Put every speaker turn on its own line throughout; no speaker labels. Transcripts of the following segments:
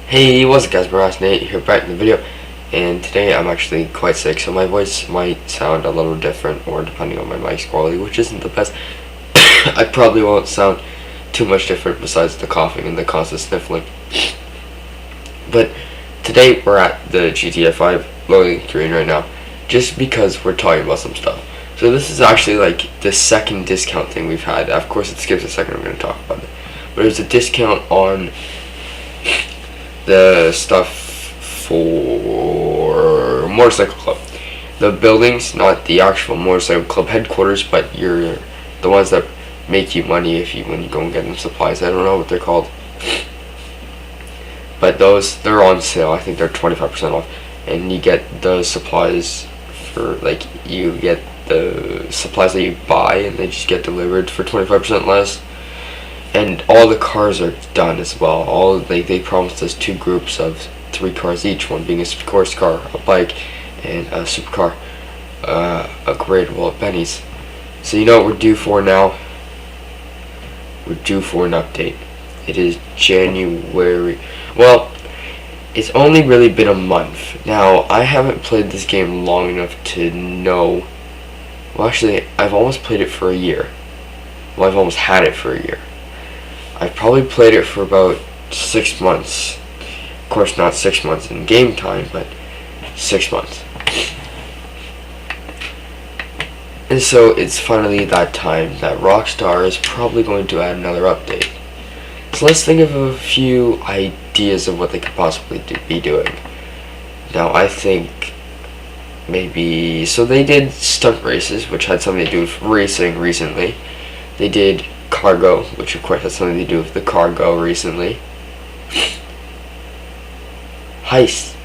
Hey, what's up guys, Nate here back in the video, and today I'm actually quite sick, so my voice might sound a little different, or depending on my mic's quality, which isn't the best. I probably won't sound too much different besides the coughing and the constant sniffling. But today we're at the GTA 5 loading screen right now, just because we're talking about some stuff. So this is actually like the second discount thing we've had. Of course it skips a second, I'm going to talk about it. But there's a discount on the stuff for Motorcycle Club. The buildings, not the actual Motorcycle Club headquarters, but the ones that make you money when you go and get them supplies. I don't know what they're called. But they're on sale. I think they're 25% off. And you get the supplies you get the supplies that you buy and they just get delivered for 25% less. And all the cars are done as well. They promised us 2 groups of 3 cars each, one being a sports car, a bike, and a supercar, upgradable at Benny's. So you know what we're due for now? We're due for an update. It is January. Well, it's only really been a month. Now, I haven't played this game long enough to know. Well, actually, I've almost played it for a year. Well, I've almost had it for a year. I've probably played it for about 6 months. Of course, not 6 months in game time, but 6 months. And so it's finally that time that Rockstar is probably going to add another update. So let's think of a few ideas of what they could possibly be doing. Now, I think maybe... So they did stunt races, which had something to do with racing recently. They did cargo, which of course has something to do with the cargo recently. Heist.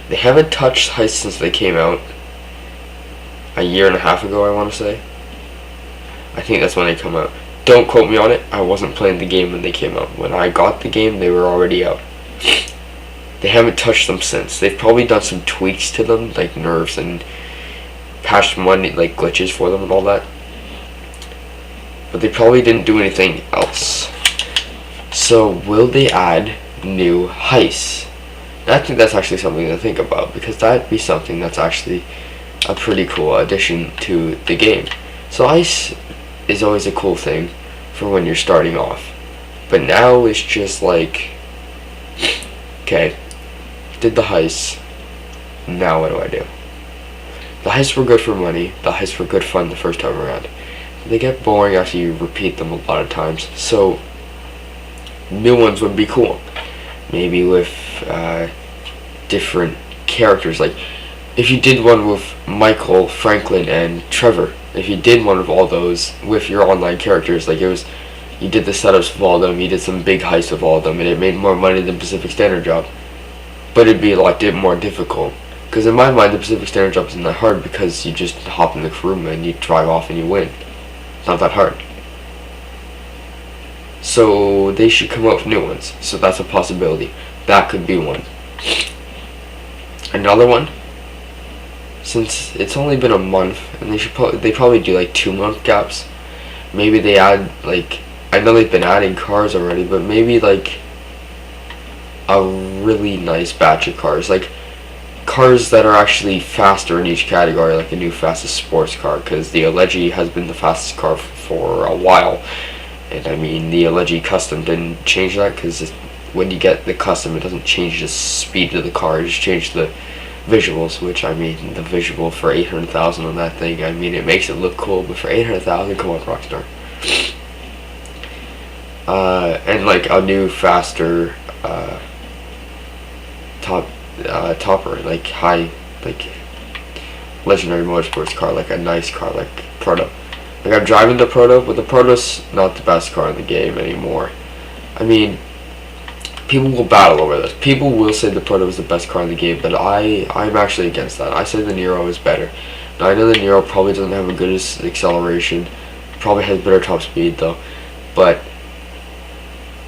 They haven't touched heist since they came out a year and a half ago, I want to say. I think that's when they come out. Don't quote me on it. I wasn't playing the game when they came out. When I got the game, they were already out. They haven't touched them since. They've probably done some tweaks to them, like nerfs and patched money, like glitches for them and all that. But they probably didn't do anything else. So will they add new heists? And I think that's actually something to think about, because that'd be something that's actually a pretty cool addition to the game. So heist is always a cool thing for when you're starting off. But now it's just like, okay, did the heists, now what do I do? The heists were good for money, the heists were good fun the first time around. They get boring after you repeat them a lot of times, so new ones would be cool. Maybe with different characters, like if you did one with Michael, Franklin, and Trevor. If you did one of all those with your online characters, like you did the setups with all of them, you did some big heists with all of them, and it made more money than Pacific Standard Job. But it'd be a lot more difficult. Because in my mind, the Pacific Standard Job isn't that hard, because you just hop in the crew and you drive off and you win. It's not that hard. So they should come up with new ones. So that's a possibility. That could be one. Another one, since it's only been a month, and they probably do like 2-month gaps. Maybe they add, like, I know they've been adding cars already, but maybe like a really nice batch of cars, like cars that are actually faster in each category, like a new fastest sports car, because the Allegri has been the fastest car for a while. And I mean, the Allegri Custom didn't change that, because when you get the Custom, it doesn't change the speed of the car, it just changes the visuals, which, I mean, the visual for 800,000 on that thing, I mean, it makes it look cool, but for 800,000, come on, Rockstar. And like a new, faster, topper, like high, like legendary motorsports car, like a nice car, like Proto. Like, I'm driving the Proto, but the Proto's not the best car in the game anymore. I mean, people will battle over this. People will say the Proto is the best car in the game, but I'm actually against that. I say the Nero is better. Now, I know the Nero probably doesn't have a good acceleration, probably has better top speed though, but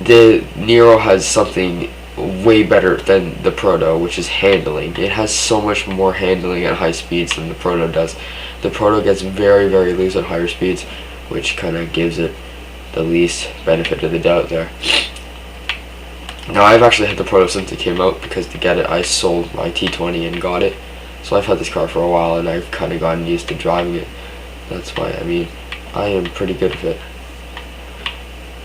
the Nero has something way better than the Proto, which is handling. It has so much more handling at high speeds than the Proto does. The Proto gets very, very loose at higher speeds, which kind of gives it the least benefit of the doubt there. Now I've actually had the Proto since it came out, because to get it I sold my T20 and got it. So I've had this car for a while and I've kind of gotten used to driving it. That's why, I mean, I am pretty good at it.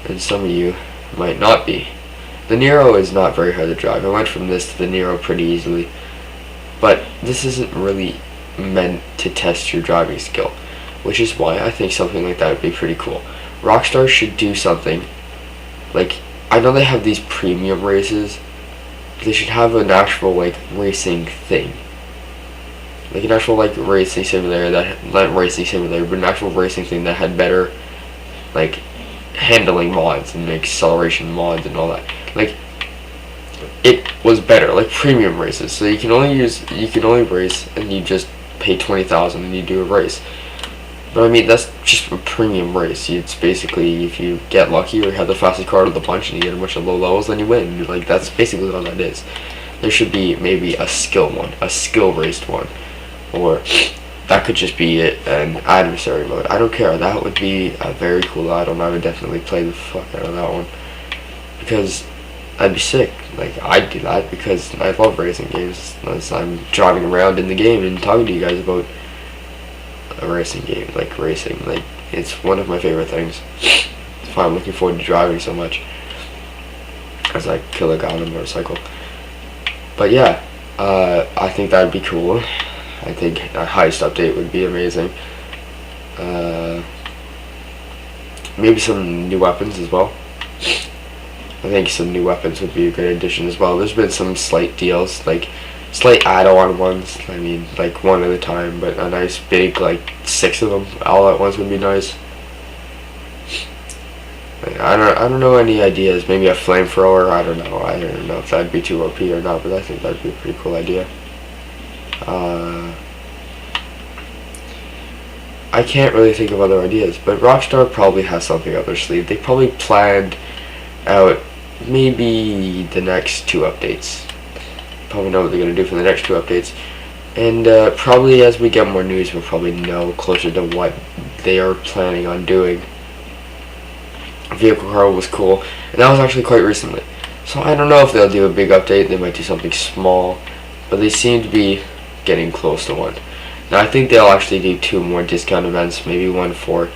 And some of you might not be. The Nero is not very hard to drive. I went from this to the Nero pretty easily. But this isn't really meant to test your driving skill, which is why I think something like that would be pretty cool. Rockstar should do something like, I know they have these premium races. They should have an actual like racing thing, like an actual like racing simulator that, not racing simulator, but an actual racing thing that had better like handling mods and acceleration mods and all that. Like, it was better, like premium races. So you can only race and you just pay 20,000 and you do a race. But I mean, that's just a premium race. It's basically, if you get lucky or have the fastest car of the bunch and you get a bunch of low levels, then you win. Like, that's basically all that is. There should be maybe a skill one, a skill raced one, or that could just be an adversary mode. I don't care. That would be a very cool add-on. I would definitely play the fuck out of that one, because I'd be sick. Like, I'd do that because I love racing games. As I'm driving around in the game and talking to you guys about a racing game, like racing. Like, it's one of my favorite things. That's why I'm looking forward to driving so much, as I kill a guy on a motorcycle. But yeah, I think that'd be cool. I think a heist update would be amazing. Maybe some new weapons as well. I think some new weapons would be a good addition as well. There's been some slight deals, like slight add-on ones. I mean, like one at a time, but a nice big, like 6 of them all at once would be nice. I don't know any ideas. Maybe a flamethrower. I don't know if that'd be too OP or not, but I think that'd be a pretty cool idea. I can't really think of other ideas, but Rockstar probably has something up their sleeve. They probably planned out maybe the next 2 updates. Probably know what they're going to do for the next 2 updates. And probably as we get more news, we'll probably know closer to what they are planning on doing. Vehicle Cargo was cool, and that was actually quite recently. So I don't know if they'll do a big update. They might do something small, but they seem to be getting close to one. Now I think they'll actually do 2 more discount events, maybe one for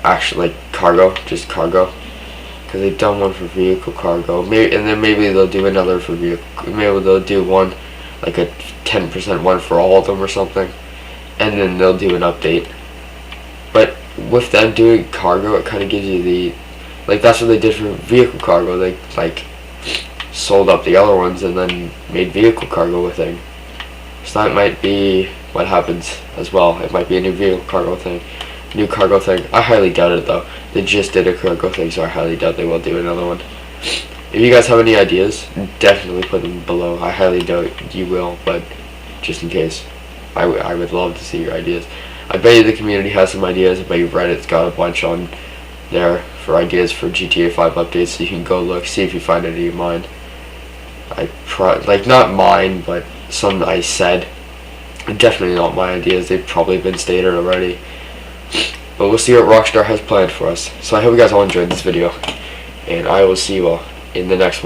actually like cargo, just cargo, because they've done one for vehicle cargo. Maybe, and then maybe they'll do another for vehicle. Maybe they'll do one, like a 10% one for all of them or something, and then they'll do an update. But with them doing cargo, it kind of gives you the, like, that's what they did for vehicle cargo. They like sold up the other ones and then made vehicle cargo a thing. So that might be what happens as well. It might be a new vehicle cargo thing, new cargo thing. I highly doubt it though. They just did a cargo thing, so I highly doubt they will do another one. If you guys have any ideas, definitely put them below. I highly doubt you will, but just in case, I would love to see your ideas. I bet you the community has some ideas. I bet you Reddit's got a bunch on there for ideas for GTA 5 updates, so you can go look, see if you find any of mine. Like, not mine, but some I said. Definitely not my ideas. They've probably been stated already. But we'll see what Rockstar has planned for us. So I hope you guys all enjoyed this video, and I will see you all in the next one.